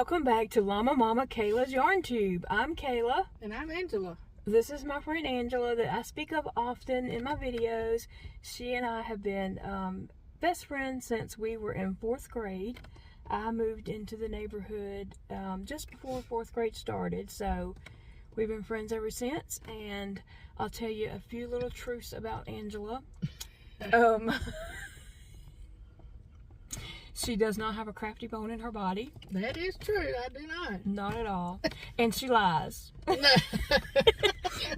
Welcome back to Llama Mama Kayla's Yarn Tube. I'm Kayla. And I'm Angela. This is my friend Angela that I speak of often in my videos. She and I have been best friends since we were in 4th grade. I moved into the neighborhood just before 4th grade started, so we've been friends ever since. And I'll tell you a few little truths about Angela. She does not have a crafty bone in her body. That is true. I do not. Not at all. And she lies.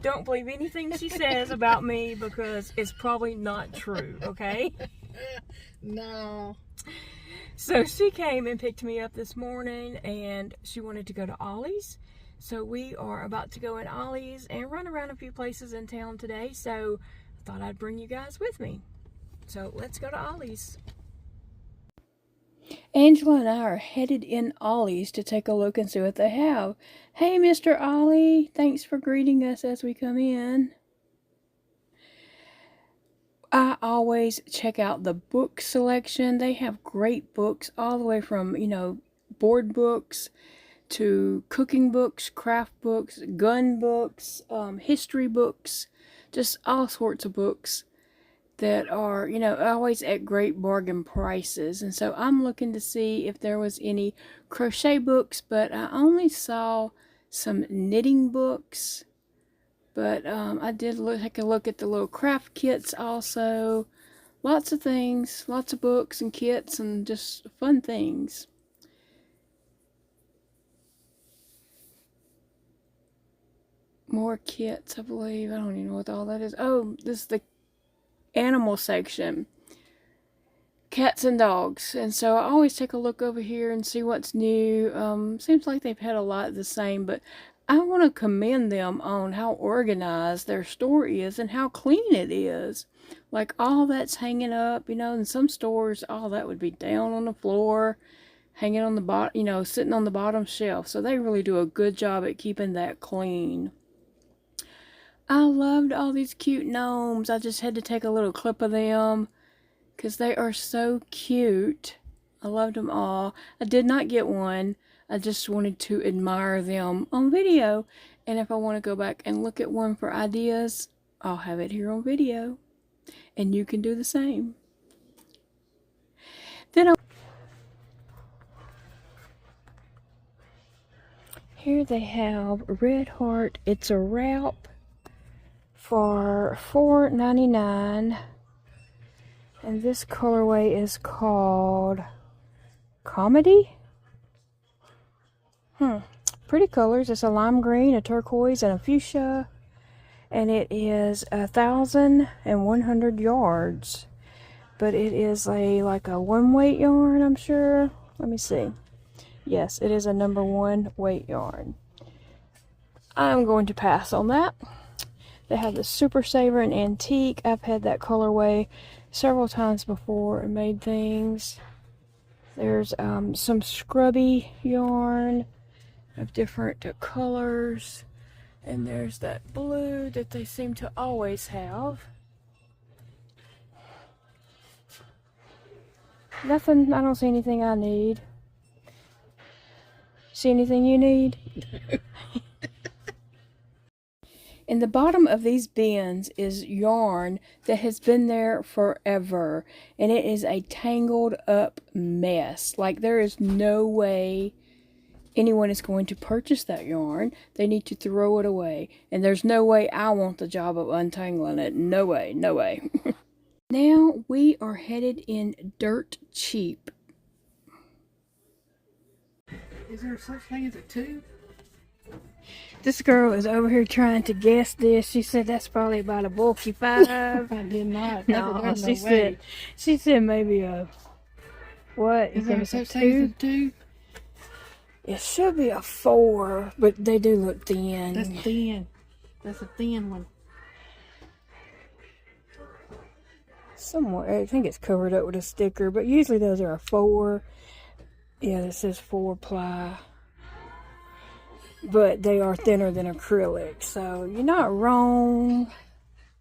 Don't believe anything she says about me because it's probably not true, okay? No. So she came and picked me up this morning and she wanted to go to Ollie's. So we are about to go in Ollie's and run around a few places in town today. So I thought I'd bring you guys with me. So let's go to Ollie's. Angela and I are headed in Ollie's to take a look and see what they have. Hey, Mr. Ollie. Thanks for greeting us as we come in. I always check out the book selection. They have great books all the way from, board books to cooking books, craft books, gun books, history books, just all sorts of books that are, always at great bargain prices. And so I'm looking to see if there was any crochet books, but I only saw some knitting books. But I did take a look at the little craft kits also. Lots of things, lots of books and kits and just fun things. More kits, I believe. I don't even know what all that is. Oh, this is the animal section, cats and dogs. And so I always take a look over here and see what's new. Seems like they've had a lot of the same, but I want to commend them on how organized their store is and how clean it is. Like all that's hanging up, in some stores all that would be down on the floor, hanging on the bottom, sitting on the bottom shelf. So they really do a good job at keeping that clean. I loved all these cute gnomes. I just had to take a little clip of them because they are so cute. I loved them all. I did not get one. I just wanted to admire them on video. And if I want to go back and look at one for ideas, I'll have it here on video. And you can do the same. Then here they have Red Heart. It's a wrap for $4.99, and this colorway is called Comedy. Pretty colors. It's a lime green, a turquoise, and a fuchsia, and it is 1,100 yards. But it is like a 1 weight yarn, I'm sure. Let me see. Yes, it is a number 1 weight yarn. I'm going to pass on that. They have the Super Saver and Antique. I've had that colorway several times before and made things. There's some scrubby yarn of different colors. And there's that blue that they seem to always have. Nothing, I don't see anything I need. See anything you need? In the bottom of these bins is yarn that has been there forever, and it is a tangled up mess. Like, there is no way anyone is going to purchase that yarn. They need to throw it away, and there's no way I want the job of untangling it. No way, no way. Now we are headed in Dirt Cheap. Is there such thing as a tube? This girl is over here trying to guess this. She said that's probably about a bulky 5. I did not. No, she said maybe a, what? Is there such thing as a 2? It should be a 4, but they do look thin. That's thin. That's a thin one. Somewhere, I think it's covered up with a sticker, but usually those are a 4. Yeah, it says 4 ply. But they are thinner than acrylic, so you're not wrong.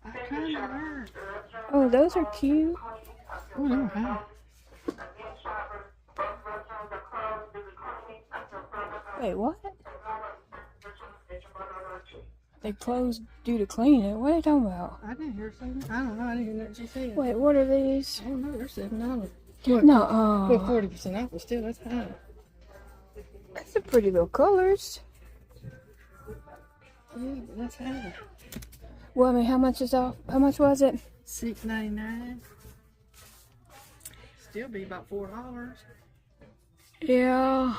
I kind of heard. Oh, those are cute. Oh, they're high. Wait, what? They closed due to cleaning. What are they talking about? I didn't hear something. I don't know. I didn't hear nothing she said. Wait, what are these? I don't know. They're $7. No, Well, 40% off, but still, that's high. that's a pretty little colors. Yeah, but that's high. Well, I mean, how much is off? How much was it? $6.99. Still be about $4. Yeah.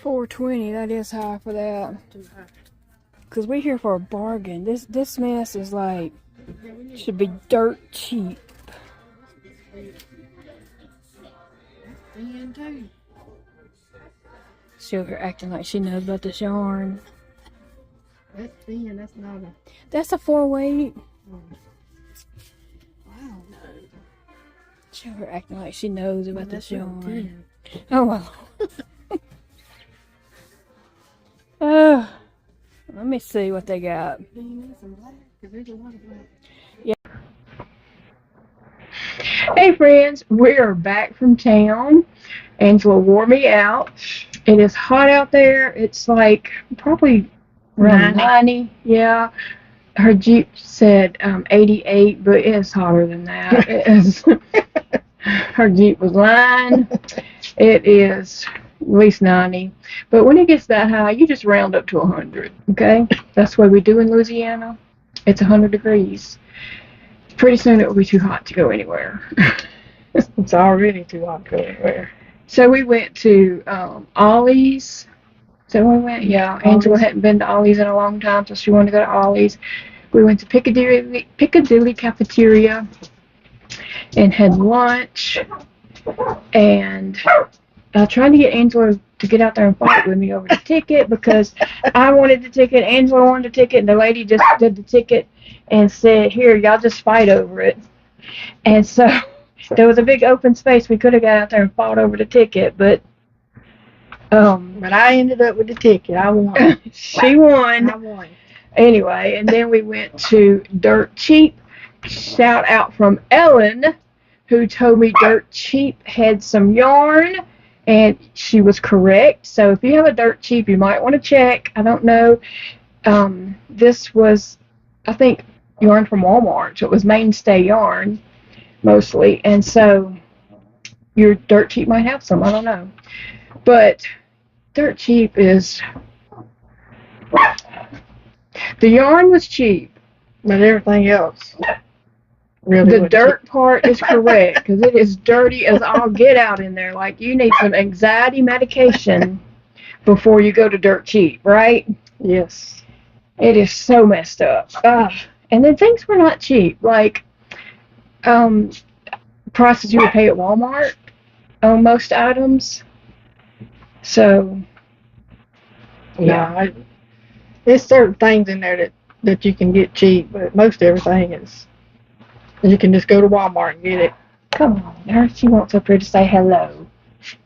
$4.20. That is high for that. Too high. Cause we're here for a bargain. This mess is like should be dirt cheap. Thin too. She over here acting like she knows about this yarn. That's thin. That's not a. That's a 4-weight. Wow. She over here acting like she knows about this That's not yarn. thin. Oh well. Let me see what they got. Thin and some black. 'Cause there's a lot of black. Hey friends, we are back from town. Angela wore me out. It is hot out there. It's like probably around 90. Yeah. Her Jeep said 88, but it's hotter than that. It is. Her Jeep was lying. It is at least 90. But when it gets that high, you just round up to 100. Okay? That's what we do in Louisiana. It's 100 degrees. Pretty soon it will be too hot to go anywhere. It's already too hot to go anywhere. So we went to Ollie's. So we went, yeah. Angela hadn't been to Ollie's in a long time, so she wanted to go to Ollie's. We went to Piccadilly Cafeteria and had lunch. And I tried to get Angela to get out there and fight with me over the ticket because I wanted the ticket, Angela wanted the ticket, and the lady just did the ticket and said, here, y'all just fight over it. And so there was a big open space. We could have got out there and fought over the ticket, but I ended up with the ticket. I won. She won. I won. Anyway, and then we went to Dirt Cheap. Shout out from Ellen, who told me Dirt Cheap had some yarn, and she was correct. So if you have a Dirt Cheap, you might want to check. I don't know. This was, I think, yarn from Walmart. So it was mainstay yarn, mostly. And so your Dirt Cheap might have some. I don't know. But Dirt Cheap is... The yarn was cheap. But everything else really The wasn't dirt cheap. part is correct because it is dirty as all get out in there. Like you need some anxiety medication before you go to Dirt Cheap, right? Yes. It is so messed up. And then things were not cheap. Like prices you would pay at Walmart on most items. So Yeah. There's certain things in there that you can get cheap, but most everything is. You can just go to Walmart and get it. come on, her. She wants up here to say hello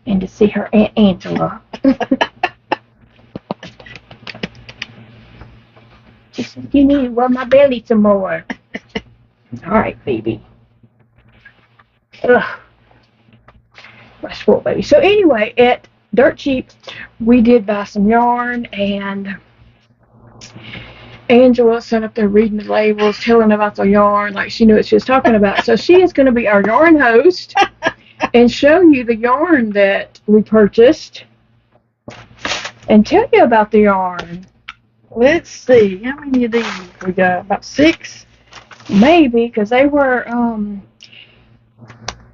and to see her Aunt Angela. She said, you need to rub my belly some more. All right, baby. Ugh. My spoiled baby. So anyway, at Dirt Cheap, we did buy some yarn, and Angela sat up there reading the labels, telling about the yarn like she knew what she was talking about. So she is going to be our yarn host and show you the yarn that we purchased and tell you about the yarn. Let's see. How many of these we got? About 6? Maybe, because they were,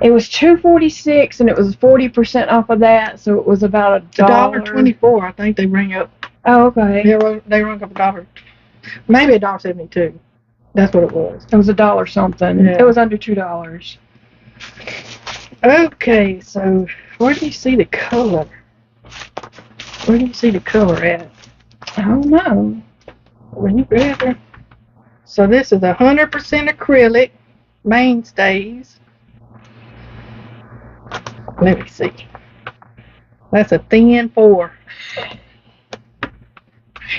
it was $2.46 and it was 40% off of that, so it was about $1.24. I think they bring up. Oh, okay. They rung up $1. Maybe $1.72. That's what it was. It was $1 something. Yeah. It was under $2. Okay, so where do you see the color? Where do you see the color at? I don't know. When you grab it. So this is 100% acrylic mainstays. Let me see. That's a thin 4.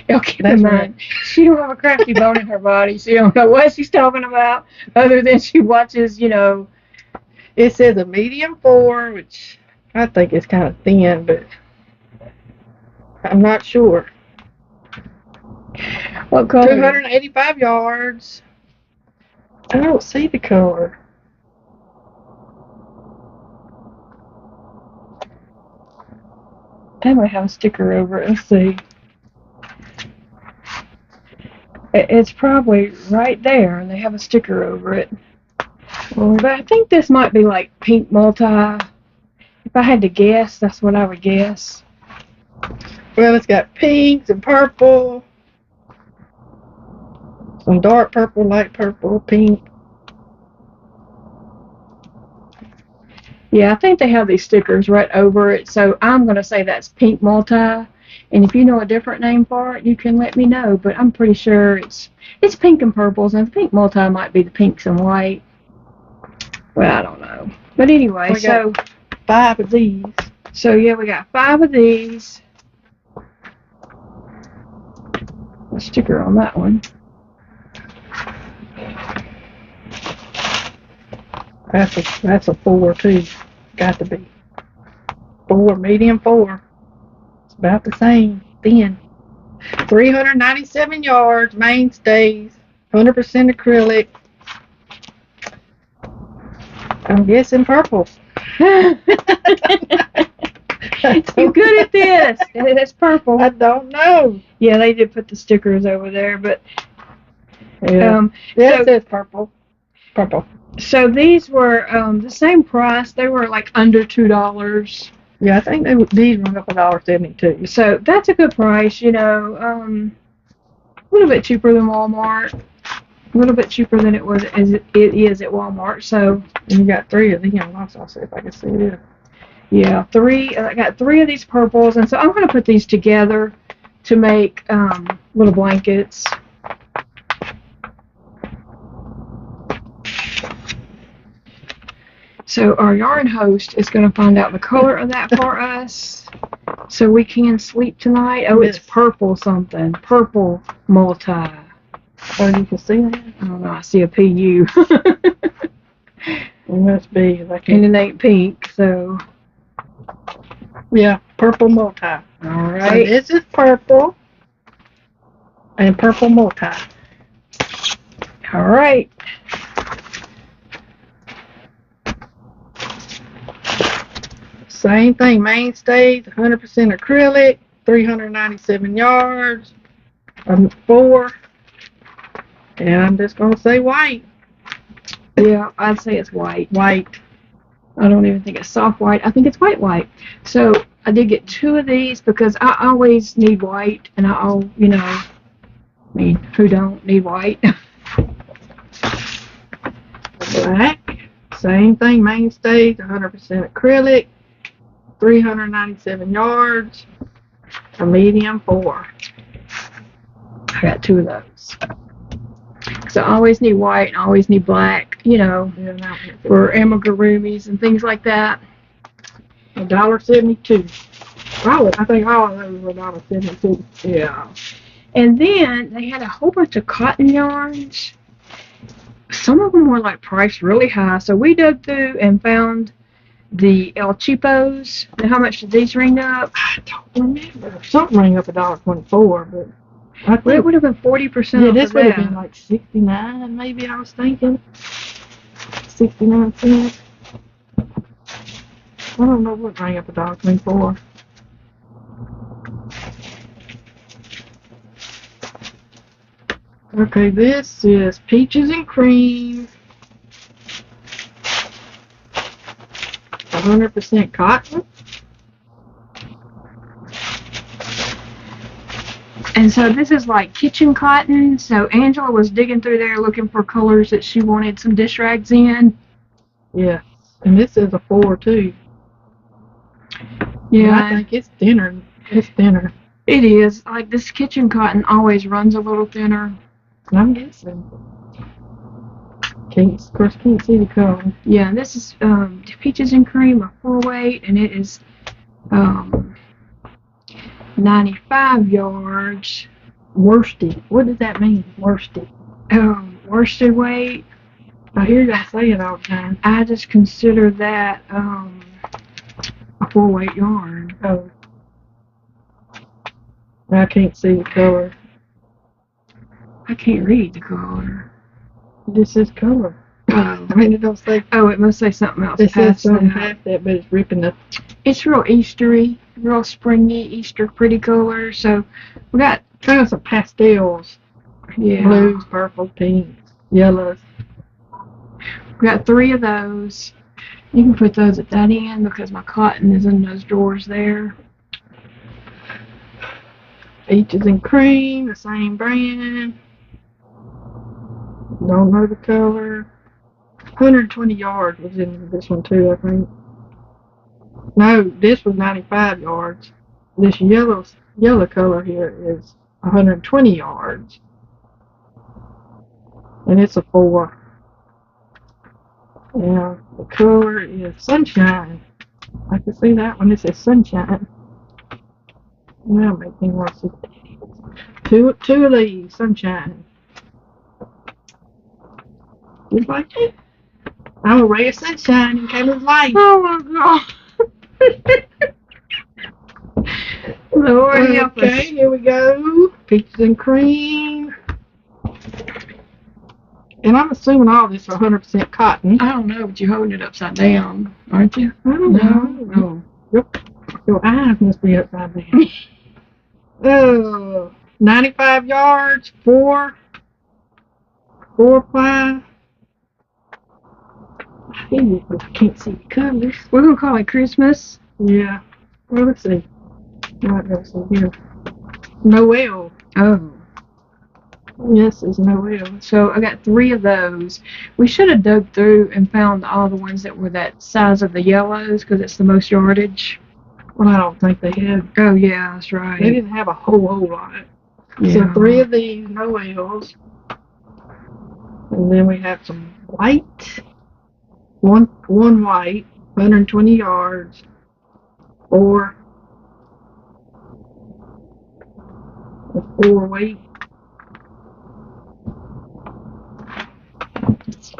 Y'all keep That's in mind, right. she don't have a crafty bone in her body. She don't know what she's talking about other than she watches, you know. It says a medium 4, which I think is kind of thin, but I'm not sure. What color? 285 yards. I don't see the color. They might have a sticker over it. Let's see. It's probably right there, and they have a sticker over it. But I think this might be like pink multi. If I had to guess, that's what I would guess. Well, it's got pinks and purple. Some dark purple, light purple, pink. Yeah, I think they have these stickers right over it, so I'm going to say that's pink multi. And if you know a different name for it, you can let me know. But I'm pretty sure it's pink and purples, and the pink multi might be the pinks and white. Well, I don't know. But anyway, We so got 5 of these. So yeah, we got 5 of these. A sticker on that one. That's a 4 too. Got to be 4, medium 4. It's about the same. Thin. 397 yards, mainstays, 100% acrylic. I'm guessing purple. You're good at this. It's purple. I don't know. Yeah, they did put the stickers over there, but Yeah, it says purple. Purple. So these were the same price. They were like under $2. Yeah, I think these went up $1.72. So that's a good price, you know. A little bit cheaper than Walmart. A little bit cheaper than it is at Walmart. So and you got 3 of these. I'll see if I can see it. Yeah, 3. I got 3 of these purples, and so I'm going to put these together to make little blankets. So our yarn host is going to find out the color of that for us, so we can sleep tonight. Oh, it's purple something. Purple multi. Oh, you can see that? I don't know. I see a PU. It must be. And it ain't pink, so. Yeah, purple multi. All right. So this is purple and purple multi. All right. Same thing, mainstays, 100% acrylic, 397 yards, 4, and I'm just going to say white. Yeah, I'd say it's white. White. I don't even think it's soft white. I think it's white. So I did get 2 of these because I always need white, and I mean, who don't need white? Black, same thing, mainstays, 100% acrylic, 397 yards, a medium 4. I got 2 of those. So I always need white and I always need black, for amigurumis and things like that. $1.72. I think all of those were $1.72. Yeah. And then they had a whole bunch of cotton yarns. Some of them were like priced really high. So we dug through and found the El Cheapos. And how much did these ring up? I don't remember. Something rang up $1.24, but I think it would have been 40%. Yeah, this would have been like 69, maybe. I was thinking 69 cents. I don't know what rang up $1.24. Okay, this is peaches and cream. 100% cotton. And so this is like kitchen cotton. So Angela was digging through there looking for colors that she wanted some dish rags in. Yeah, and this is a 4 too. Yeah, I think it's thinner. It's thinner. It is. Like this kitchen cotton always runs a little thinner. I'm guessing. Of course, can't see the color. Yeah, and this is peaches and cream, a 4-weight, and it is 95 yards. Worsted. What does that mean? Worsted. Worsted weight. I hear y'all say it all the time. I just consider that a 4-weight yarn. Oh. I can't see the color. I can't read the color. This is color. Oh. I mean, it don't say. Oh, it must say something else. It says past something that. past that, but it's ripping the. It's real Eastery, real springy, Easter pretty color. So we got kind of some pastels. Yeah. Blues, purple, pinks, yellows. We got 3 of those. You can put those at that end because my cotton is in those drawers there. Peaches and cream, the same brand. Don't know the color. 120 yards was in this one too, I think. No, this was 95 yards. This yellow color here is 120 yards. And it's a 4. Yeah, the color is sunshine. I can see that one. It says sunshine. Now make me want to see. Two of these, sunshine. Just like that. I'm a ray of sunshine in Kayla's life. Oh my God. Lord help us. Okay, here we go. Peaches and cream. And I'm assuming all this is 100% cotton. I don't know, but you're holding it upside down, aren't you? I don't know. Oh. Your eyes must be upside down. Oh, 95 yards, 4 ply. I can't see the colors. We're going to call it Christmas. Yeah. Well, let's see. Might go see here. Noel. Oh. Yes, it's Noel. So I got 3 of those. We should have dug through and found all the ones that were that size of the yellows because it's the most yardage. Well, I don't think they had. Oh, yeah, that's right. They didn't have a whole lot. Yeah. So 3 of these Noels. And then we have some white. One white, 120 yards. 4 weight.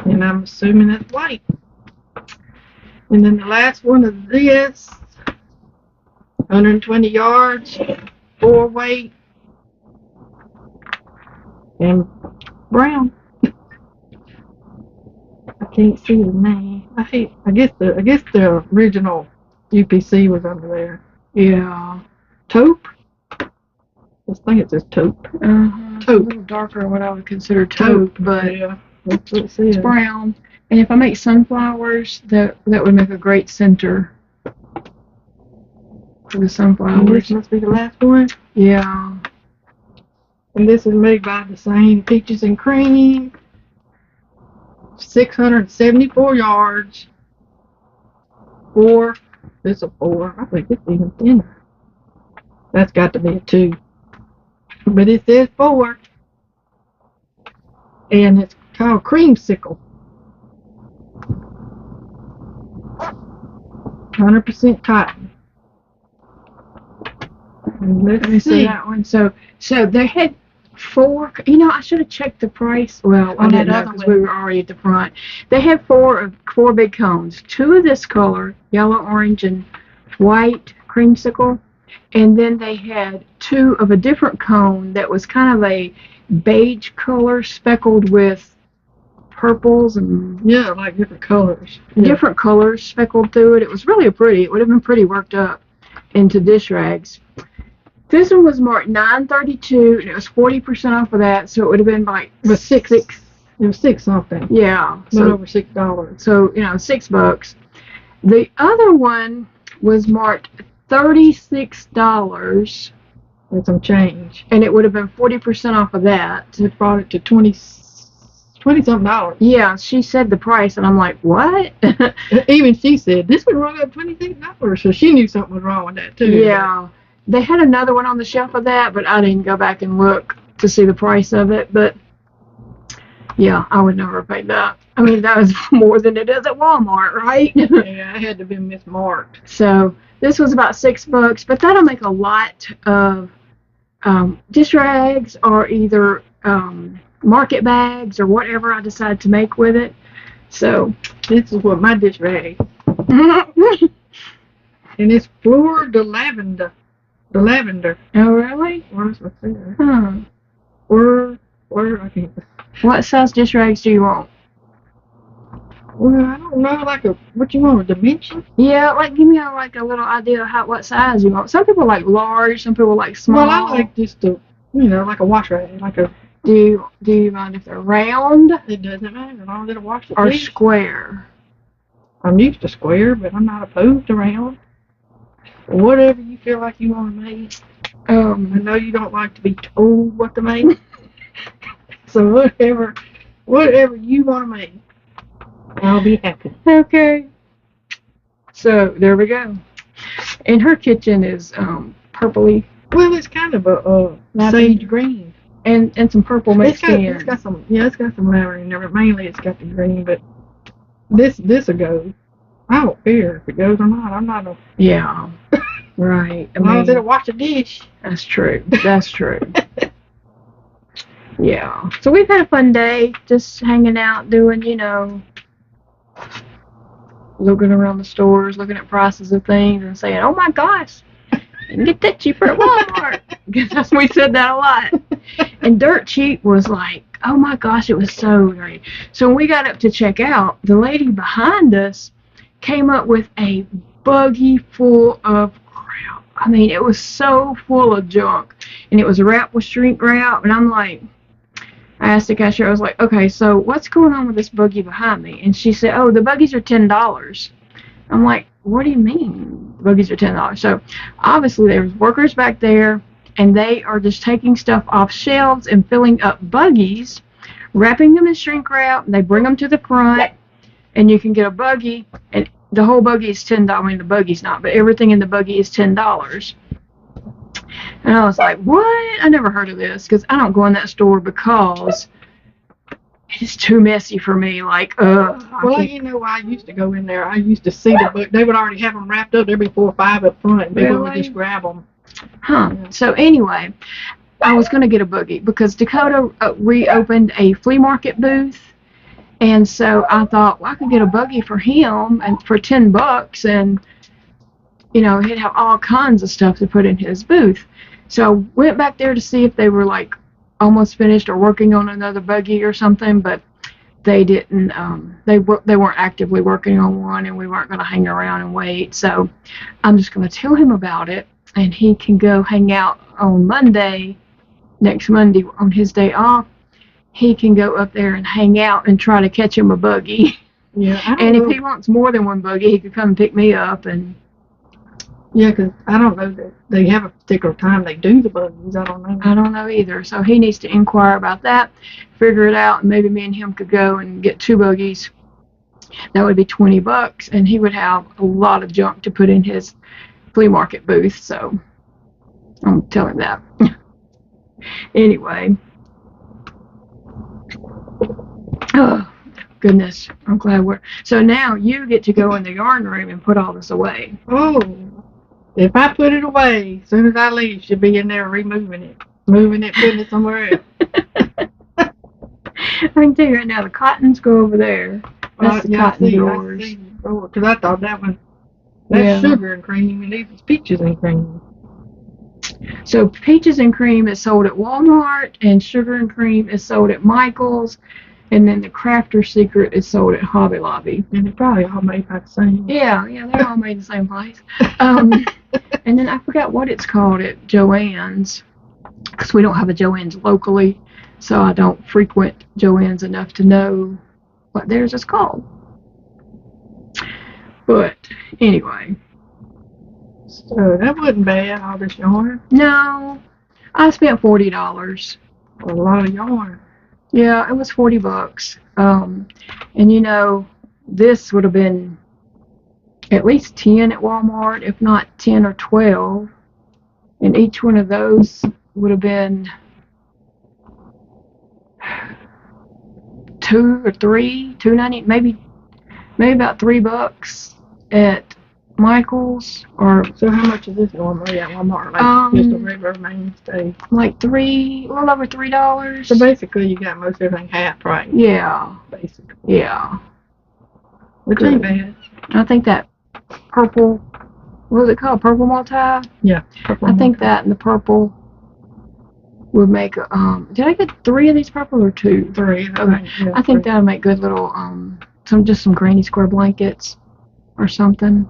And I'm assuming it's white. And then the last one of this, 120 yards, 4 weight, and brown. I can't see the name. I guess the original UPC was under there. Yeah. Taupe? I think it says taupe. Taupe. A little darker than what I would consider taupe, but yeah, that's what it says. It's brown. And if I make sunflowers, that would make a great center for the sunflowers. This must be the last one. Yeah. And this is made by the same Peaches and Cream. 674 yards. 4. It's a 4. I think it's even thinner. That's got to be a 2. But it says 4. And it's called creamsicle. 100% cotton. And Let me see that one. So they had 4. You know, I should have checked the price. Well, I didn't know because we were already at the front. They had 4 big cones. 2 of this color, yellow, orange, and white creamsicle. And then they had 2 of a different cone that was kind of a beige color speckled with purples and yeah, like different colors. Different colors speckled through it. It was really pretty. It would have been pretty worked up into dish rags. This one was marked $9.32 and it was 40% off of that, so it would have been like six. It was 6 something. Yeah, so over $6. So $6. The other one was marked $36 and some change, and it would have been 40% off of that. It brought it to $20-something dollars. Yeah, she said the price, and I'm like, what? Even she said this would run up $26, so she knew something was wrong with that too. Yeah, they had another one on the shelf of that, but I didn't go back and look to see the price of it. But yeah, I would never have paid that. I mean, that was more than it is at Walmart, right? Yeah, it had to have been mismarked. So this was about $6, but that'll make a lot of dish rags or either market bags or whatever I decide to make with it. So this is what my dish rag. And it's Fleur de Lavender. The lavender. Oh, really? Where's what's there? Huh. Where I can't. What size dish rags do you want? Well, I don't know, like what you want, a dimension? Yeah, like give me a little idea of what size you want. Some people like large, some people like small. Well, I like just like a wash rag, like a. Do you mind if they're round? It doesn't matter, as long as it'll wash the Or dish. square? I'm used to square, but I'm not opposed to round. Whatever you feel like you want to make. I know you don't like to be told what to make. So whatever you want to make, I'll be happy. Okay. So there we go. And her kitchen is purpley. Well, it's kind of a sage green. And some purple mixed in. It's got some lavender in there, but mainly it's got the green. But this will go. I don't care if it goes or not. I'm not a. Yeah. Right. As long as it'll wash the dish. That's true. That's true. Yeah. So we've had a fun day, just hanging out, doing, looking around the stores, looking at prices of things, and saying, "Oh my gosh, you can get that cheaper at Walmart." Because we said that a lot. And Dirt Cheap was like, "Oh my gosh, it was so great." So when we got up to check out, the lady behind us came up with a buggy full of crap. I mean, it was so full of junk, and it was wrapped with shrink wrap, and I'm like. I asked the cashier, I was like, okay, so what's going on with this buggy behind me? And she said, oh, the buggies are $10. I'm like, what do you mean the buggies are $10? So obviously there's workers back there, and they are just taking stuff off shelves and filling up buggies, wrapping them in shrink wrap, and they bring them to the front, and you can get a buggy, and the whole buggy is $10. I mean, the buggy's not, but everything in the buggy is $10. And I was like, what? I never heard of this, because I don't go in that store because it's too messy for me. Like, Well, I used to go in there. I used to see the book. They would already have them wrapped up. There'd be 4 or 5 up front, and people would just grab them. Huh. So anyway, I was going to get a buggy because Dakota reopened a flea market booth. And so I thought, well, I could get a buggy for him and for $10, and he'd have all kinds of stuff to put in his booth. So I went back there to see if they were like almost finished or working on another buggy or something, but they didn't. They weren't actively working on one, and we weren't going to hang around and wait. So I'm just going to tell him about it, and he can go hang out on next Monday on his day off. He can go up there and hang out and try to catch him a buggy. Yeah. And if he wants more than one buggy, he could come and pick me up and. Yeah, because I don't know that they have a particular time they do the buggies. I don't know. I don't know either. So he needs to inquire about that, figure it out, and maybe me and him could go and get 2 buggies. That would be $20, and he would have a lot of junk to put in his flea market booth. So I'm telling him that. Anyway. Oh, goodness. I'm glad So now you get to go in the yarn room and put all this away. Oh. If I put it away, as soon as I leave, she'll be in there moving it, putting it somewhere else. I can tell you right now, the cottons go over there. That's the cotton drawers. Because I thought that's sugar and cream, and these is peaches and cream. So peaches and cream is sold at Walmart, and sugar and cream is sold at Michael's, and then the Crafter Secret is sold at Hobby Lobby. And they're probably all made by the same. Yeah, they're all made the same place. And then I forgot what it's called at Joann's, because we don't have a Joann's locally, so I don't frequent Joann's enough to know what theirs is called. But anyway. So that wasn't bad, all this yarn. No, I spent $40. A lot of yarn. Yeah, it was $40. And this would have been at least 10 at Walmart, if not 10 or 12. And each one of those would have been $2 or $3, $2.90, maybe about $3 at Michael's. Or so how much is this normally at Walmart? Like just a regular mainstay? Like a little over $3. So basically you got most everything half price. Yeah. Basically. Yeah. Which ain't bad. I think that purple what was it called? Purple multi? Yeah. I think that and the purple would make did I get 3 of these purple or 2? 3. Okay. Yeah, I think 3. that'll make good little some granny square blankets or something.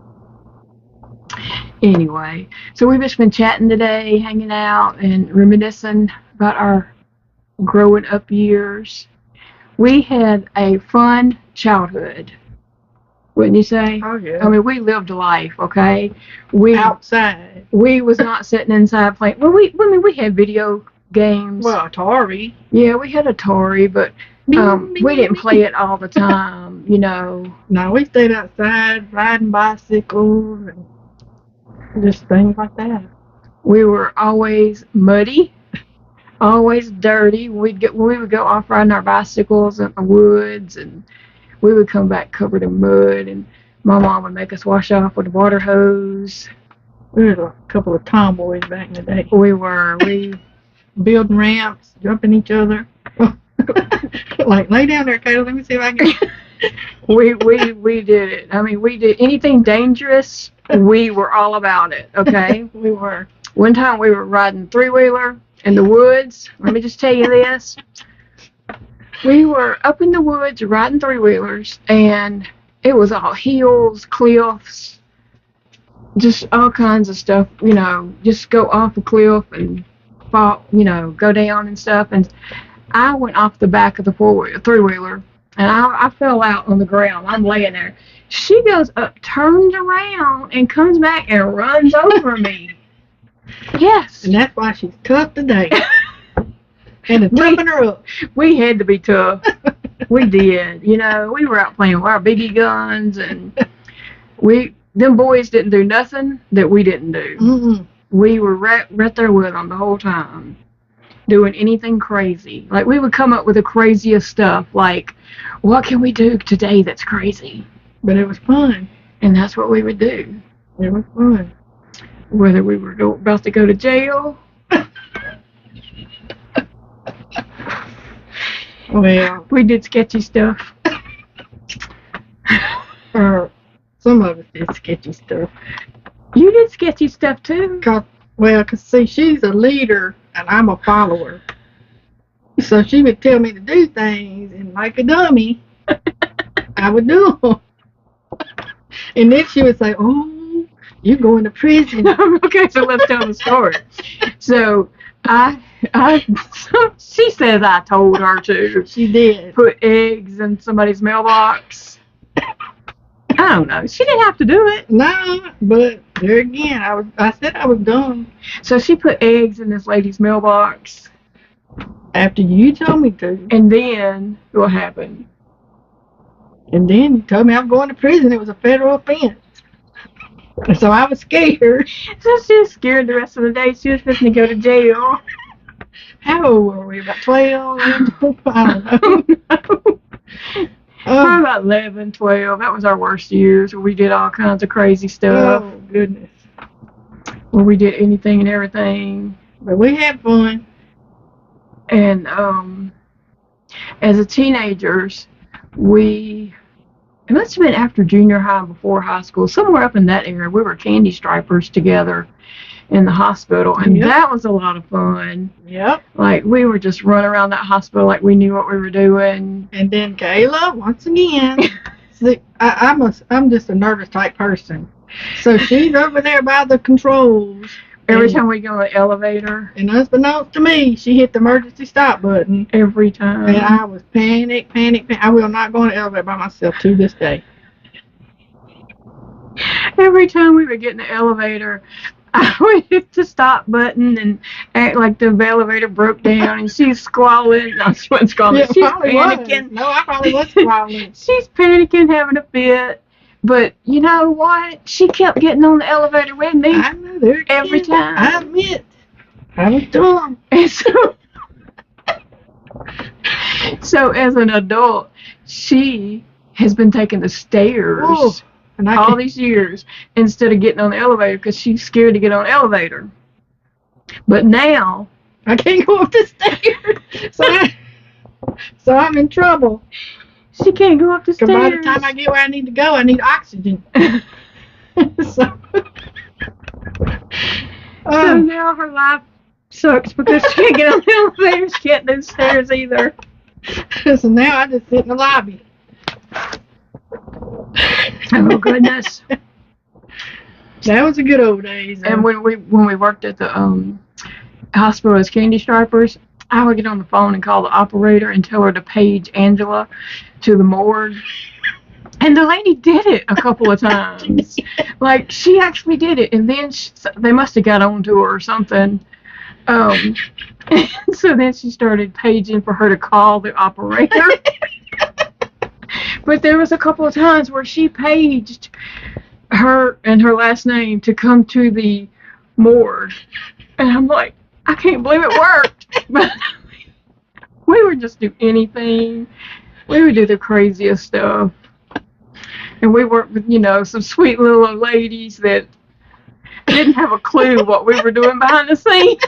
Anyway, so we've just been chatting today, hanging out and reminiscing about our growing up years. We had a fun childhood, wouldn't you say? Oh yeah. I mean, we lived life, okay? Outside. We was not sitting inside playing. Well, we had video games. Well, Atari. Yeah, we had Atari, but we didn't play it all the time, you know. No, we stayed outside riding bicycles and just things like that. We were always muddy, always dirty. We would go off riding our bicycles in the woods, and we would come back covered in mud, and my mom would make us wash off with a water hose. We were a couple of tomboys back in the day. We building ramps, jumping each other. Like, lay down there, Kayla. Let me see if I can. we did it. I mean, we did anything dangerous. We were all about it. Okay. We were. One time we were riding 3-wheeler in the woods. Let me just tell you this. We were up in the woods riding 3-wheelers, and it was all hills, cliffs, just all kinds of stuff, you know, just go off a cliff and fall, you know, go down and stuff. And I went off the back of the 3-wheeler, and I fell out on the ground. I'm laying there. She goes up, turns around, and comes back and runs over me. Yes. And that's why she's tough today. And to toughen her up. We had to be tough. We did. You know, we were out playing with our BB guns, and them boys didn't do nothing that we didn't do. Mm-mm. We were right there with them the whole time, doing anything crazy. Like, we would come up with the craziest stuff, like, what can we do today that's crazy? But it was fun. And that's what we would do. It was fun. Whether we were about to go to jail. Well, we did sketchy stuff. Some of us did sketchy stuff. You did sketchy stuff too? Cause see, she's a leader and I'm a follower. So she would tell me to do things, and like a dummy, I would do them. And then she would say, "Oh, you're going to prison." Okay, so let's tell the story. So she says I told her to. She did. Put eggs in somebody's mailbox. I don't know. She didn't have to do it. No, but there again, I said I was dumb. So she put eggs in this lady's mailbox. After you told me to. And then what happened? And then you told me I'm going to prison. It was a federal offense. And so I was scared. So she was scared the rest of the day. She was supposed to go to jail. How old were we? About 12? I don't know. Probably about 11, 12. That was our worst years where we did all kinds of crazy stuff. Oh, goodness. Where we did anything and everything. But we had fun. And as a teenagers, it must have been after junior high and before high school, somewhere up in that area, we were candy stripers together in the hospital, and That was a lot of fun. Yep. Like, we were just running around that hospital like we knew what we were doing. And then Kayla, once again, see, I'm just a nervous type person. So she's over there by the controls. Every time we go on the elevator. And unbeknownst to me, she hit the emergency stop button. Every time. And I was panic. I will not go on the elevator by myself to this day. Every time we would get in the elevator, I would hit the stop button and act like the elevator broke down, and she's squalling. No, she wasn't squalling. Yeah, she's panicking. Was. No, I probably was squalling. She's panicking, having a fit. But you know what? She kept getting on the elevator with me. I know, there every time. I admit, I was dumb. And so as an adult, she has been taking the stairs all these years instead of getting on the elevator because she's scared to get on the elevator. But now I can't go up the stairs, so I'm in trouble. She can't go up the stairs. By the time I get where I need to go, I need oxygen. So So now her life sucks because she can't get on the elevator. She can't do stairs either. So now I just sit in the lobby. Oh goodness! That was a good old days. And when we worked at the hospital as candy stripers, I would get on the phone and call the operator and tell her to page Angela to the morgue. And the lady did it a couple of times. Like, she actually did it. And then they must have got onto her or something. And so then she started paging for her to call the operator. But there was a couple of times where she paged her and her last name to come to the morgue. And I'm like, I can't believe it worked. But we would just do anything. We would do the craziest stuff. And we worked with, some sweet little ladies that didn't have a clue what we were doing behind the scenes.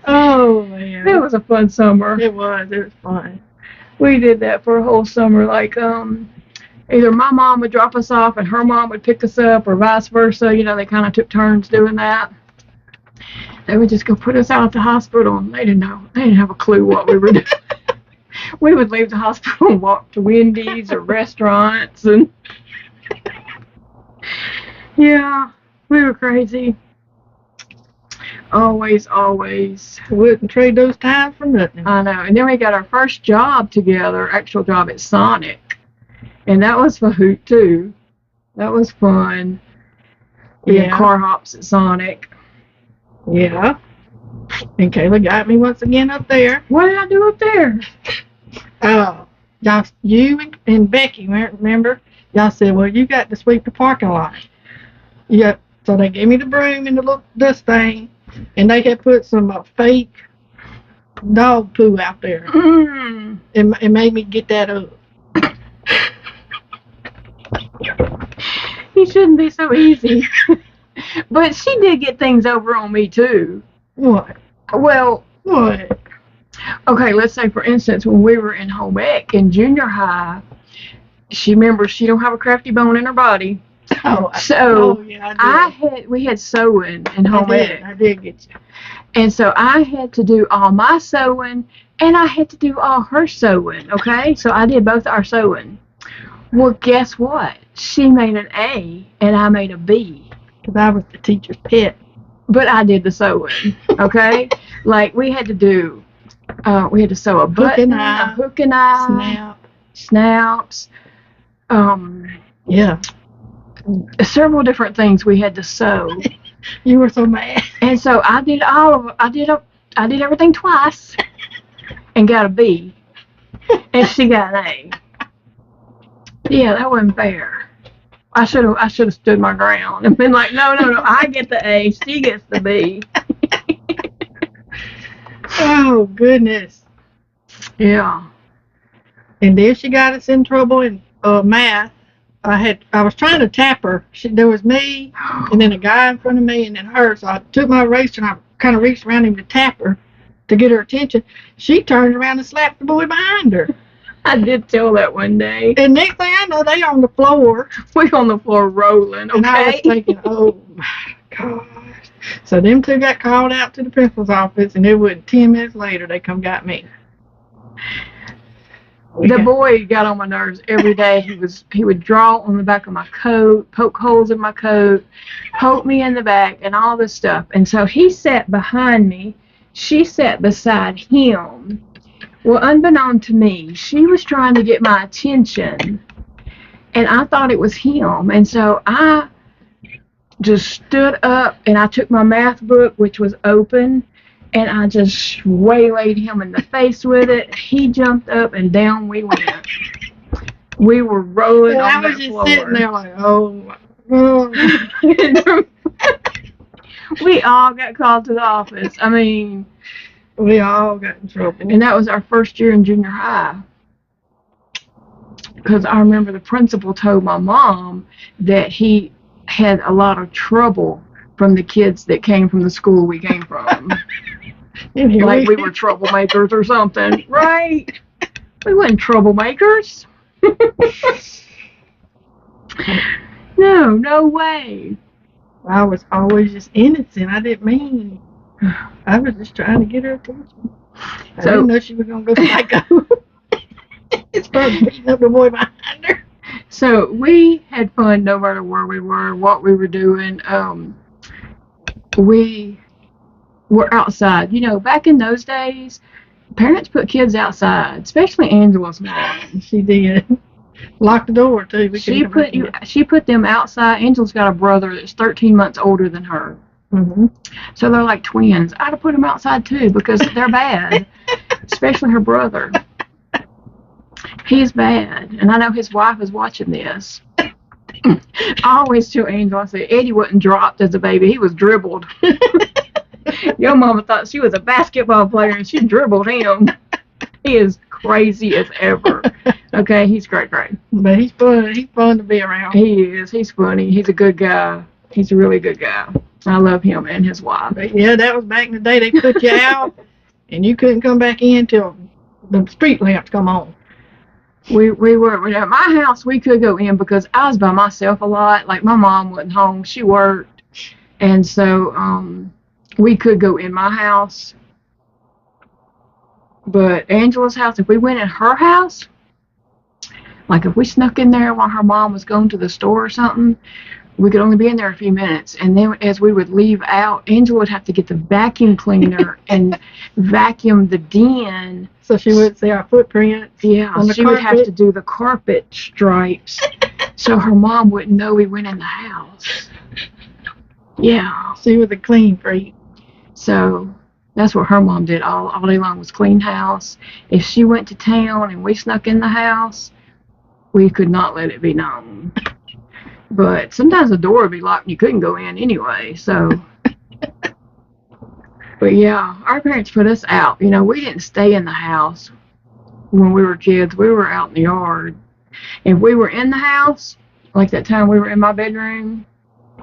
Oh, man. That was a fun summer. It was fun. We did that for a whole summer. Like, either my mom would drop us off and her mom would pick us up, or vice versa. They kind of took turns doing that. They would just go put us out at the hospital, and they didn't know. They didn't have a clue what we were doing. We would leave the hospital and walk to Wendy's or restaurants, and yeah, we were crazy. Always. Wouldn't trade those times for nothing. I know. And then we got our first job together, actual job at Sonic, and that was for hoot too. That was fun. We had car hops at Sonic. Yeah. And Kayla got me once again up there. What did I do up there? You and Becky, remember? Y'all said, well, you got to sweep the parking lot. Yeah. So they gave me the broom and the little dust thing, and they had put some fake dog poo out there. It made me get that up. You shouldn't be so easy. But she did get things over on me too. What? Well, what? Okay, let's say for instance, when we were in home ec in junior high, she don't have a crafty bone in her body. We had sewing in home ec. I did get you. And so I had to do all my sewing, and I had to do all her sewing. Okay, so I did both our sewing. Well, guess what? She made an A, and I made a B. Because I was the teacher's pet. But I did the sewing, okay? Like, we had to sew a button, a hook and eye, snaps, several different things we had to sew. You were so mad. And so I did all of it. I did everything twice and got a B. And she got an A. Yeah, that wasn't fair. I should have stood my ground and been like, no, I get the A, she gets the B. Oh, goodness. Yeah. And then she got us in trouble in math. I was trying to tap her. There was me, and then a guy in front of me, and then her. So I took my eraser and I kind of reached around him to tap her to get her attention. She turned around and slapped the boy behind her. I did tell that one day. And next thing I know, they on the floor. We on the floor rolling, okay? And I was thinking, oh, my gosh. So them two got called out to the principal's office, and it was 10 minutes later they come got me. The boy got on my nerves every day. He would draw on the back of my coat, poke holes in my coat, poke me in the back, and all this stuff. And so he sat behind me. She sat beside him. Well, unbeknown to me, she was trying to get my attention, and I thought it was him. And so I just stood up, and I took my math book, which was open, and I just waylaid him in the face with it. He jumped up, and down we went. We were rolling on that floor. I was just sitting there like, oh. We all got called to the office. I mean, we all got in trouble. And that was our first year in junior high. Because I remember the principal told my mom that he had a lot of trouble from the kids that came from the school we came from. Like we were troublemakers or something. Right? We weren't troublemakers. No way. I was always just innocent. I didn't mean. I was just trying to get her attention. I didn't know she was going to go psycho. It's probably beating up the boy behind her. So we had fun no matter where we were, what we were doing. We were outside. You know, back in those days, parents put kids outside, especially Angela's mom. She did. Lock the door too. She put them outside. Angela's got a brother that's 13 months older than her. Mm-hmm. So they're like twins. I'd have put them outside too because they're bad, especially her brother. He's bad, and I know his wife is watching this. I always tell Angel, I say, Eddie wasn't dropped as a baby. He was dribbled. Your mama thought she was a basketball player, and she dribbled him. He is crazy as ever. Okay, he's great. But he's fun. He's fun to be around. He is. He's funny. He's a good guy. He's a really good guy. I love him and his wife. But yeah, that was back in the day. They put you out, and you couldn't come back in till the street lamps come on. We were at my house. We could go in because I was by myself a lot. Like my mom wasn't home; she worked, and so we could go in my house. But Angela's house, if we went in her house, like if we snuck in there while her mom was going to the store or something, we could only be in there a few minutes. And then as we would leave out, Angela would have to get the vacuum cleaner and vacuum the den. So she would see our footprints. Yeah, on the she carpet. would have to do the carpet stripes so her mom wouldn't know we went in the house. Yeah. She was a clean freak. So that's what her mom did all day long, was clean house. If she went to town and we snuck in the house, we could not let it be known. But sometimes the door would be locked and you couldn't go in anyway, so. But yeah, our parents put us out. You know, we didn't stay in the house when we were kids. We were out in the yard. If we were in the house, like that time we were in my bedroom.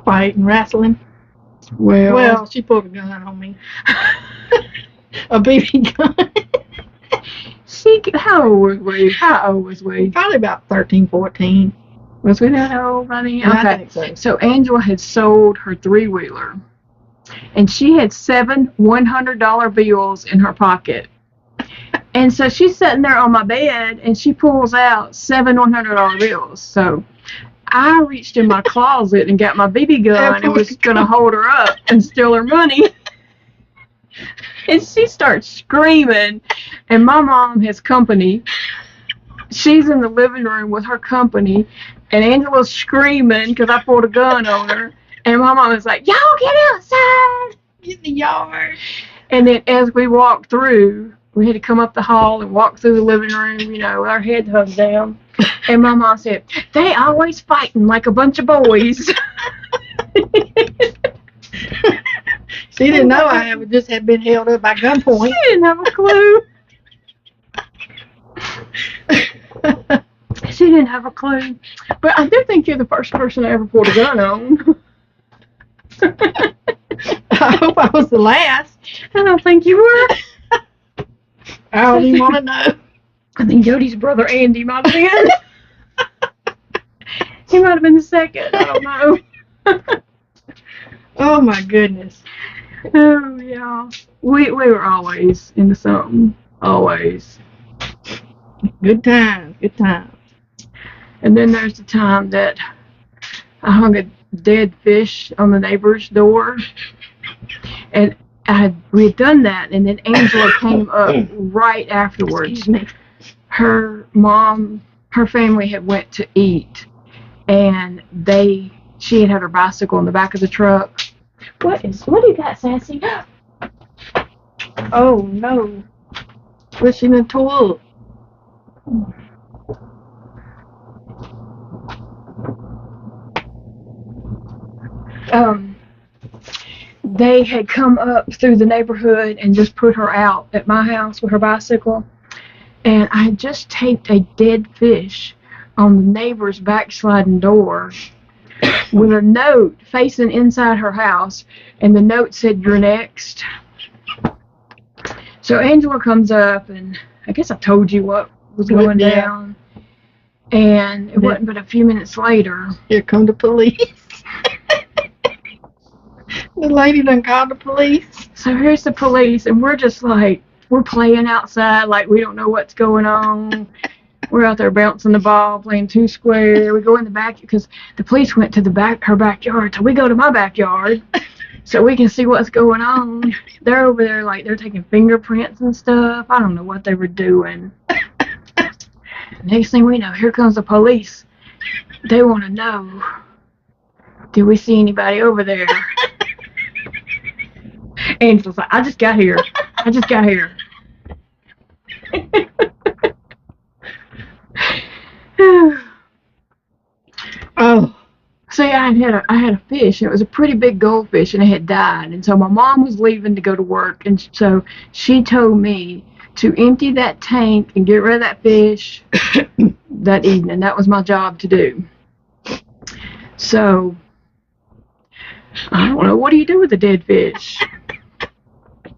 Fighting, wrestling. Well, she pulled a gun on me. A BB gun. How old was we? Probably about 13, 14. Was we that old, honey? Yeah, okay. I think so. So Angela had sold her three-wheeler, and she had 7 $100 bills in her pocket. And so she's sitting there on my bed, and she pulls out 7 $100 bills. So I reached in my closet and got my BB gun and was going to hold her up and steal her money. And she starts screaming, and my mom has company. She's in the living room with her company, and Angela's screaming because I pulled a gun on her. And my mom was like, y'all get outside. Get in the yard. And then as we walked through, we had to come up the hall and walk through the living room, you know, with our head hugged down. And my mom said, they always fighting like a bunch of boys. She didn't know I had been held up by gunpoint. She didn't have a clue. She didn't have a clue. But I do think you're the first person I ever pulled a gun on. I hope I was the last. I don't think you were. I don't even want to know. I think Jody's brother Andy might have been. He might have been the second. I don't know. Oh my goodness. Oh yeah. We were always into something. Always. Good times. Good times. And then there's the time that I hung a dead fish on the neighbor's door. And we had done that, and then Angela came up right afterwards. Her family had went to eat, and she had her bicycle in the back of the truck. What do you got, Sassy? Oh no. Pushing a tool. They had come up through the neighborhood and just put her out at my house with her bicycle. And I had just taped a dead fish on the neighbor's backsliding door with a note facing inside her house. And the note said, "You're next." So Angela comes up, and I guess I told you what was going down. And it wasn't but a few minutes later. Here come the police. The lady done called the police. So here's the police, and we're just like, we're playing outside like we don't know what's going on. We're out there bouncing the ball, playing two square. We go in the back because the police went to her backyard. So we go to my backyard so we can see what's going on. They're over there like they're taking fingerprints and stuff. I don't know what they were doing. Next thing we know, here comes the police. They want to know, did we see anybody over there? Angel's like, I just got here. Oh. See, I had a fish, and it was a pretty big goldfish, and it had died. And so my mom was leaving to go to work, and so she told me to empty that tank and get rid of that fish that evening. That was my job to do. So, I don't know, what do you do with a dead fish?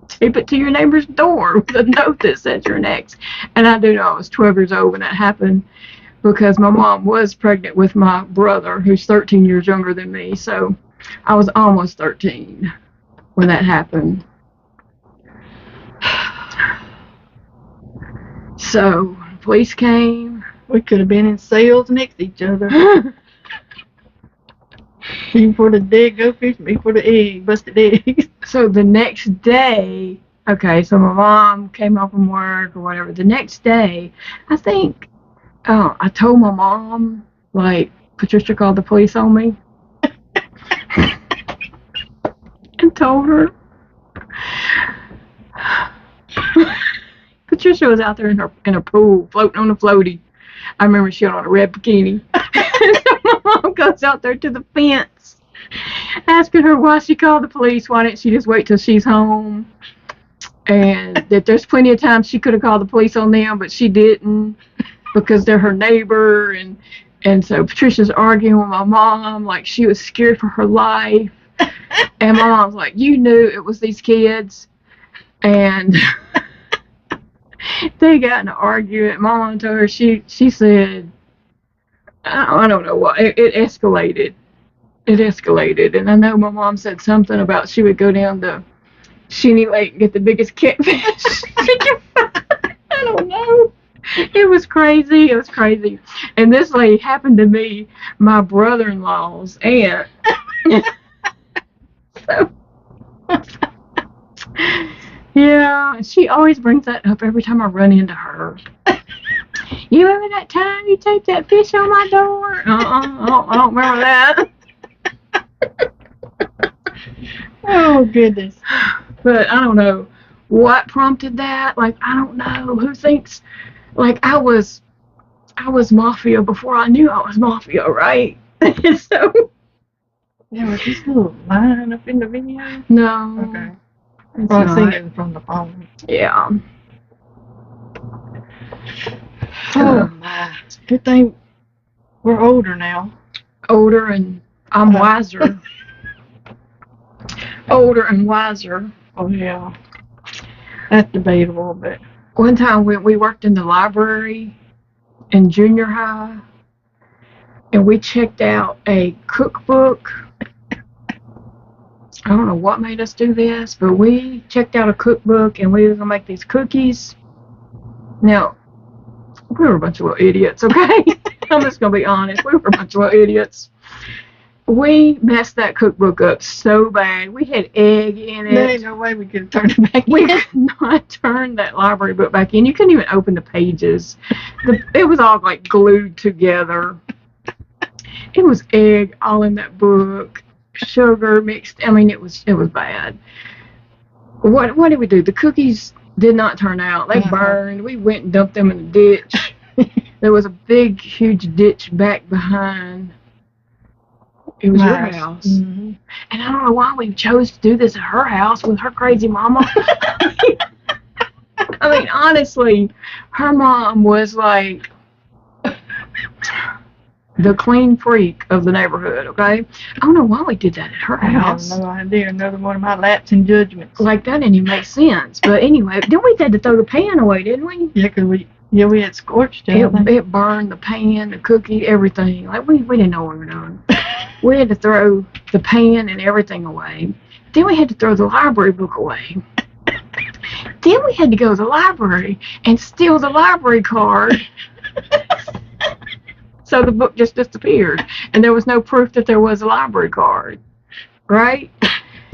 Tape it to your neighbor's door with a note that says you're next. And I do know I was 12 years old when that happened, because my mom was pregnant with my brother, who's 13 years younger than me. So I was almost 13 when that happened. So police came. We could have been in cells next to each other. You for the dead goldfish, me for the egg, busted eggs. So the next day, okay, so my mom came home from work or whatever. The next day, I think, I told my mom, like, Patricia called the police on me. And told her. Patricia was out there in her pool, floating on a floaty. I remember she had on a red bikini. So my mom goes out there to the fence, asking her why she called the police. Why didn't she just wait till she's home? And that there's plenty of times she could have called the police on them, but she didn't, because they're her neighbor. And so Patricia's arguing with my mom like she was scared for her life. And my mom's like, you knew it was these kids. And they got in an argument. My mom told her, she said, I don't know what, it escalated. It escalated. And I know my mom said something about she would go down to Shinny Lake and get the biggest catfish. I don't know. It was crazy. And this lady happened to be my brother-in-law's aunt. So, yeah, she always brings that up every time I run into her. You remember that time you taped that fish on my door? I don't remember that. Oh, goodness. But I don't know what prompted that. Like, I don't know. Who thinks, like, I was mafia before I knew I was mafia, right? So. Yeah, was this little line up in the video? No. Okay. Well, I see it from the phone. Yeah. Oh, my. Good thing we're older now. Older, and I'm wiser. Older and wiser. Oh, yeah. That's debatable, but. One time we worked in the library in junior high, and we checked out a cookbook. I don't know what made us do this, but we checked out a cookbook, and we were going to make these cookies. Now, we were a bunch of little idiots, okay? I'm just going to be honest. We were a bunch of little idiots. We messed that cookbook up so bad. We had egg in it. There ain't no way we could turn it back in. We could not turn that library book back in. You couldn't even open the pages. It was all like glued together. It was egg all in that book. Sugar mixed. I mean, it was bad. What did we do? The cookies did not turn out. They burned. We went and dumped them in the ditch. There was a big, huge ditch back behind. It was your house. Mm-hmm. And I don't know why we chose to do this at her house with her crazy mama. I mean, honestly, her mom was like the clean freak of the neighborhood, okay? I don't know why we did that at her house. I have no idea. Another one of my lapsing judgments. Like, that didn't even make sense. But anyway, then we had to throw the pan away, didn't we? Yeah, because Yeah, we had scorched it. It burned the pan, the cookie, everything. Like, we didn't know what we were doing. We had to throw the pan and everything away. Then we had to throw the library book away. Then we had to go to the library and steal the library card. So the book just disappeared. And there was no proof that there was a library card. Right?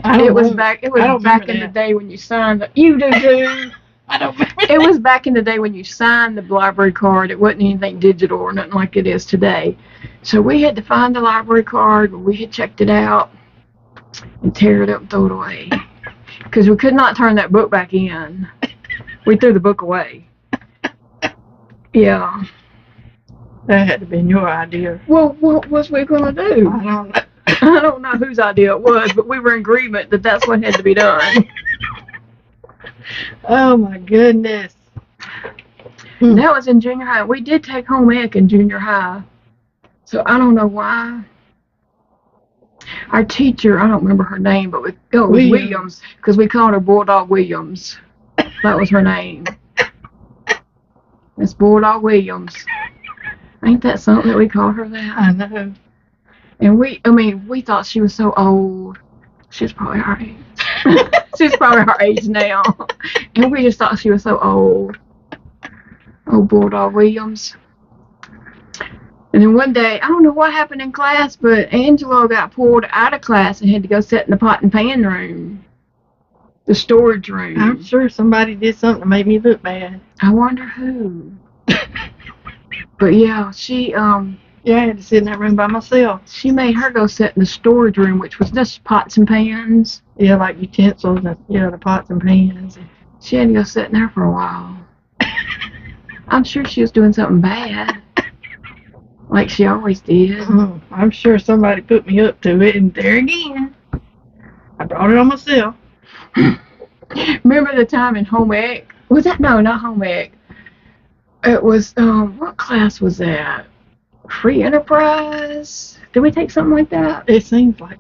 It was back in the day when you signed the... You do too. I don't remember It was back in the day when you signed the library card. It wasn't anything digital or nothing like it is today. So we had to find the library card when we had checked it out and tear it up and throw it away. Because we could not turn that book back in. We threw the book away. Yeah. That had to be your idea. Well, what was we going to do? I don't know. I don't know whose idea it was, but we were in agreement that that's what had to be done. Oh my goodness. That was in junior high. We did take home ec in junior high. So I don't know why. Our teacher, I don't remember her name, but it was Williams, because we called her Bulldog Williams. That was her name. It's Bulldog Williams. Ain't that something that we called her that? I know. And we thought she was so old. She's probably our age. She's probably our age now. And we just thought she was so old. Oh, Bulldog Williams. And then one day, I don't know what happened in class, but Angelo got pulled out of class and had to go sit in the pot and pan room. The storage room. I'm sure somebody did something to make me look bad. I wonder who. But yeah, yeah, I had to sit in that room by myself. She made her go sit in the storage room, which was just pots and pans. Yeah, like utensils and the pots and pans. She had to go sit in there for a while. I'm sure she was doing something bad. Like she always did. I'm sure somebody put me up to it, and there again, I brought it on myself. Remember the time in home ec? Was that? No, not home ec. It was, what class was that? Free enterprise? Did we take something like that? It seems like.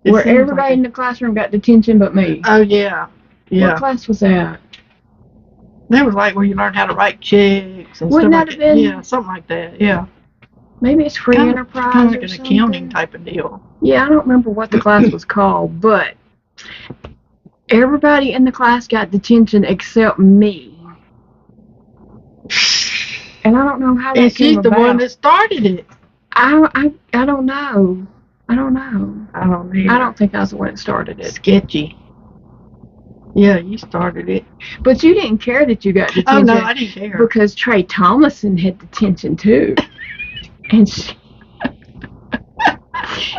Where everybody in the classroom got detention but me. Oh, yeah. Yeah. What class was that? That was like where you learned how to write checks and Wouldn't stuff that have been? Yeah, something like that, yeah. Maybe it's free enterprise kind of like or an something. accounting type of deal. Yeah, I don't remember what the class was called, but everybody in the class got detention except me. And I don't know how that came about. And she's the one that started it. I don't know. I don't know. I don't either. I don't think I was the one that started it. Sketchy. Yeah, you started it. But you didn't care that you got detention. Oh, no, I didn't care. Because Trey Thomason had detention, too. And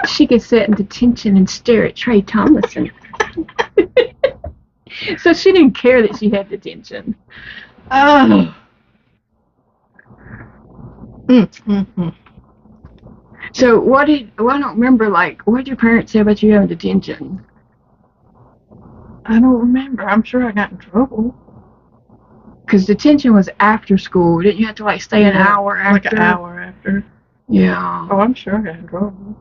she could sit in detention and stare at Trey Thomason. So she didn't care that she had detention. Oh. So I don't remember, what did your parents say about you having detention? I don't remember. I'm sure I got in trouble. Because detention was after school. Didn't you have to, stay an hour after? Like an hour after. Yeah. Oh, I'm sure I got in trouble.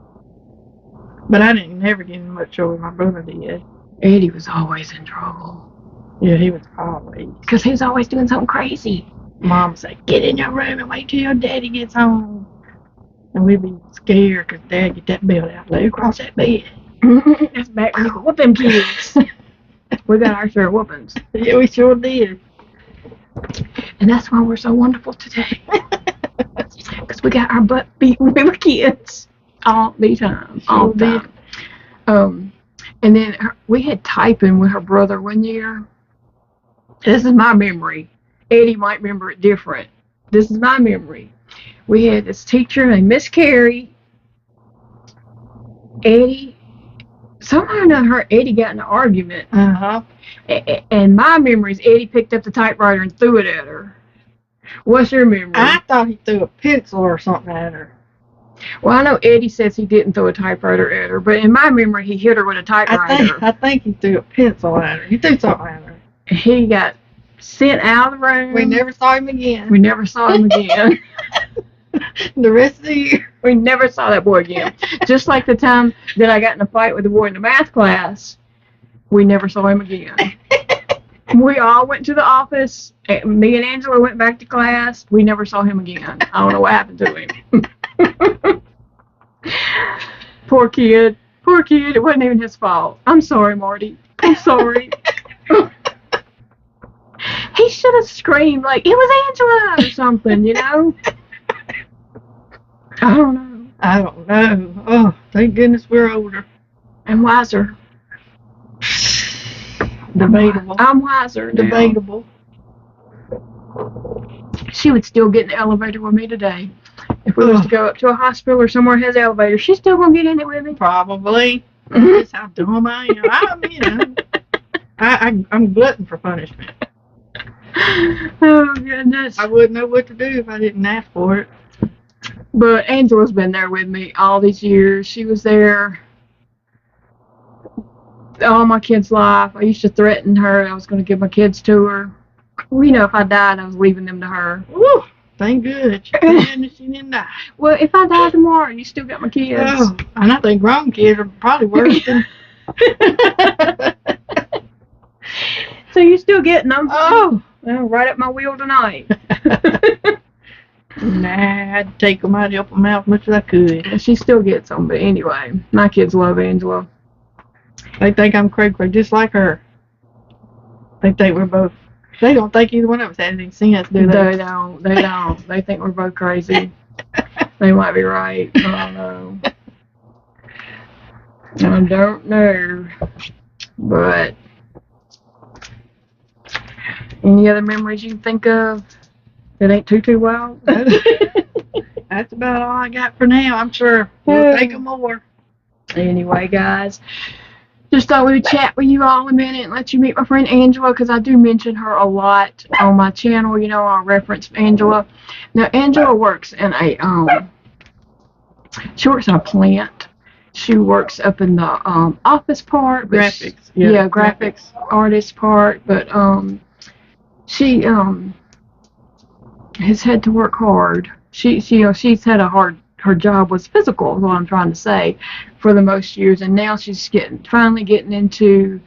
But I didn't never get in much trouble. My brother did. Eddie was always in trouble. Yeah, he was always. Because he was always doing something crazy. Mom said, get in your room and wait till your daddy gets home. And we'd be scared because Dad get that belt out, lay across that bed. That's back when you could whoop them kids. We got our share of whoopings. Yeah, we sure did. And that's why we're so wonderful today. Because we got our butt beat when we were kids. All the time. All the time. And then we had typing with her brother one year. This is my memory. Eddie might remember it different. This is my memory. We had this teacher named Miss Carey. Eddie, somehow or another, Eddie got in an argument. Uh-huh. And my memory is Eddie picked up the typewriter and threw it at her. What's your memory? I thought he threw a pencil or something at her. Well, I know Eddie says he didn't throw a typewriter at her, but in my memory, he hit her with a typewriter. I think he threw a pencil at her. He threw something at her. He got sent out of the room. We never saw him again. We never saw him again. The rest of the year. We never saw that boy again. Just like the time that I got in a fight with the boy in the math class, we never saw him again. We all went to the office. Me and Angela went back to class. We never saw him again. I don't know what happened to him. Poor kid. Poor kid. It wasn't even his fault. I'm sorry, Marty. I'm sorry. He should have screamed like, it was Angela or something, you know? I don't know. I don't know. Oh, thank goodness we're older. And wiser. Debatable. I'm wiser now. Debatable. She would still get in the elevator with me today. If we was to go up to a hospital or somewhere that has an elevator, she's still going to get in it with me. Probably. That's how dumb I am. I'm glutton for punishment. Oh, goodness. I wouldn't know what to do if I didn't ask for it. But Angela's been there with me all these years. She was there all my kids' life. I used to threaten her I was going to give my kids to her. Well, you know, if I died, I was leaving them to her. Woo! Thank good. She didn't die. Well, if I die tomorrow, you still got my kids. Oh, and I think grown kids are probably worse than... So you still getting them? Oh! Well, right up my wheel tonight. Nah, I'd take them out, help them out as much as I could. And she still gets them, but anyway, my kids love Angela. They think I'm cray-cray, just like her. They think we're both... They don't think either one of us has any sense, do they? They don't. They don't. They think we're both crazy. They might be right. I don't know. I don't know. But any other memories you can think of that ain't too wild? That's about all I got for now. I'm sure we'll take them more. Anyway, guys, just thought we would chat with you all a minute and let you meet my friend Angela, because I do mention her a lot on my channel. You know, I reference Angela. Now, Angela works in a she works in a plant. She works up in the office part. Graphics. Yeah, graphics artist part. But she has had to work hard. She's had a hard. Her job was physical, is what I'm trying to say, for the most years, and now she's finally getting into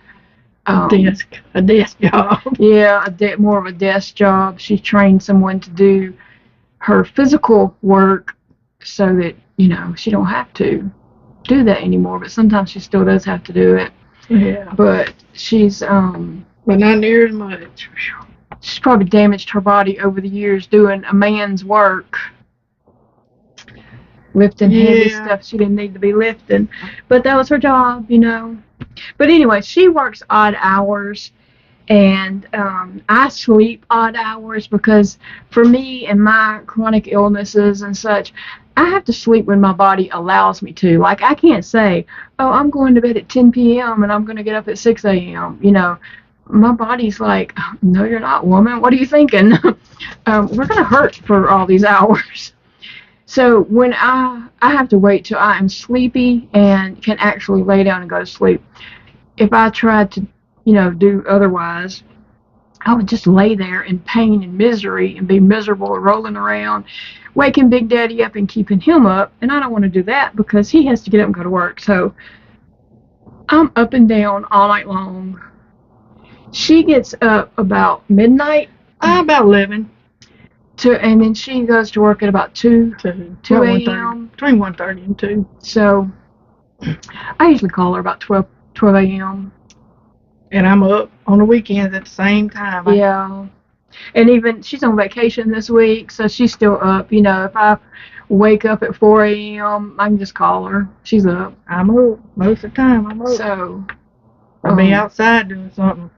a desk job. Yeah, more of a desk job. She trained someone to do her physical work so that, you know, she don't have to do that anymore, but sometimes she still does have to do it. Yeah. But she's but not near as much. She's probably damaged her body over the years doing a man's work. Lifting heavy stuff she didn't need to be lifting. But that was her job, you know. But anyway, she works odd hours, and I sleep odd hours because for me and my chronic illnesses and such, I have to sleep when my body allows me to. Like, I can't say, oh, I'm going to bed at 10 p.m. and I'm going to get up at 6 a.m. You know, my body's like, no, you're not, woman. What are you thinking? We're going to hurt for all these hours. So when I have to wait till I am sleepy and can actually lay down and go to sleep. If I tried to, you know, do otherwise, I would just lay there in pain and misery and be miserable and rolling around, waking Big Daddy up and keeping him up. And I don't want to do that because he has to get up and go to work. So I'm up and down all night long. She gets up about midnight. About 11. And then she goes to work at about 2 a.m. Between 1:30 and 2. So I usually call her about 12 a.m. And I'm up on the weekends at the same time. Yeah. And even she's on vacation this week, so she's still up. You know, if I wake up at 4 a.m., I can just call her. She's up. I'm up. Most of the time, I'm up. So I'll be outside doing something.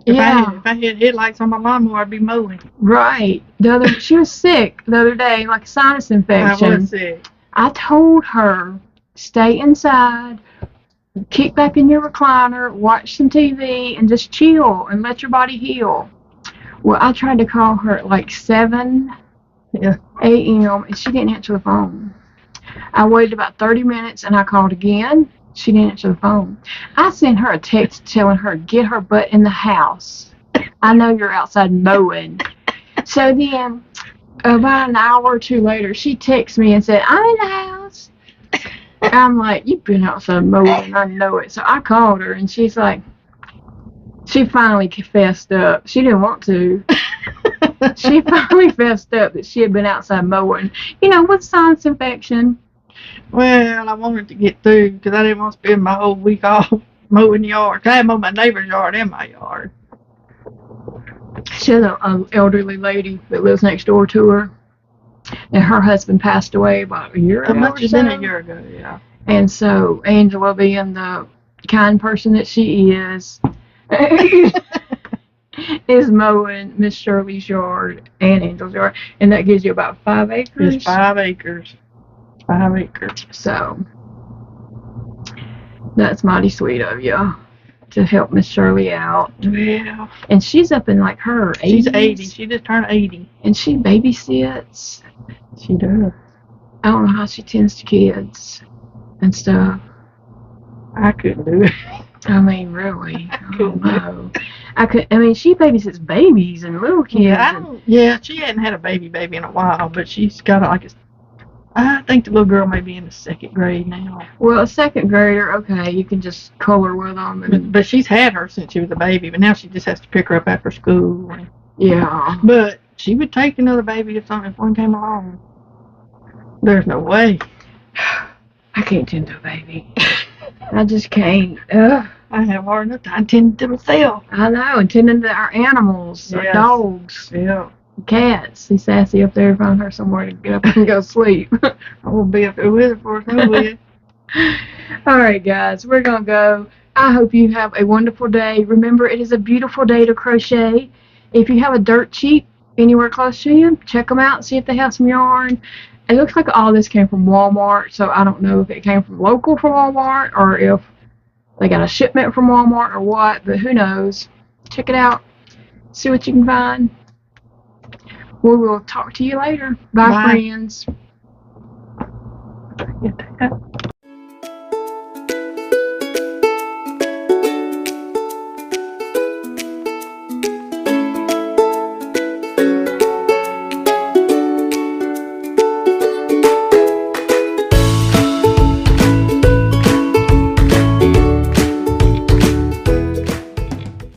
If I had headlights on my lawnmower, I'd be mowing. Right. She was sick the other day, like a sinus infection. I was sick. I told her, stay inside, kick back in your recliner, watch some TV, and just chill and let your body heal. Well, I tried to call her at like 7 a.m. and she didn't answer the phone. I waited about 30 minutes and I called again. She didn't answer the phone. I sent her a text telling her, get her butt in the house. I know you're outside mowing. So then, about an hour or two later, she texts me and said, I'm in the house. I'm like, you've been outside mowing, I know it. So I called her, and she's like, She finally fessed up. She didn't want to. She finally fessed up that she had been outside mowing, with sinus infection. Well, I wanted to get through because I didn't want to spend my whole week off mowing the yard. I had mowed my neighbor's yard and my yard. She has an elderly lady that lives next door to her, and her husband passed away about a year ago. It must have been a year ago, yeah. And so Angela, being the kind person that she is mowing Miss Shirley's yard and Angel's yard, and that gives you about 5 acres. It's 5 acres. 5 acres. So that's mighty sweet of you to help Miss Shirley out. Yeah. And she's up in like her 80s. She's 80. She just turned 80. And she babysits. She does. I don't know how she tends to kids and stuff. I couldn't do it. I mean, really. I don't know. I mean, she babysits babies and little kids. Yeah, she hadn't had a baby in a while, but she's got I think the little girl may be in the 2nd grade now. Well, a 2nd grader, okay, you can just color with them. But she's had her since she was a baby, but now she just has to pick her up after school. Yeah. But she would take another baby if one came along. There's no way. I can't tend to a baby. I just can't. Ugh. I have hard enough time tending to myself. I know, and tending to our animals, our dogs, cats. He's sassy up there. Find her somewhere to get up and go sleep. I will be up there with her for a All right, guys, we're going to go. I hope you have a wonderful day. Remember, it is a beautiful day to crochet. If you have a dirt cheap anywhere close to you, check them out, see if they have some yarn. It looks like all this came from Walmart, so I don't know if it came from local from Walmart or if they got a shipment from Walmart or what, but who knows. Check it out. See what you can find. We will talk to you later. Bye. Friends. Get that.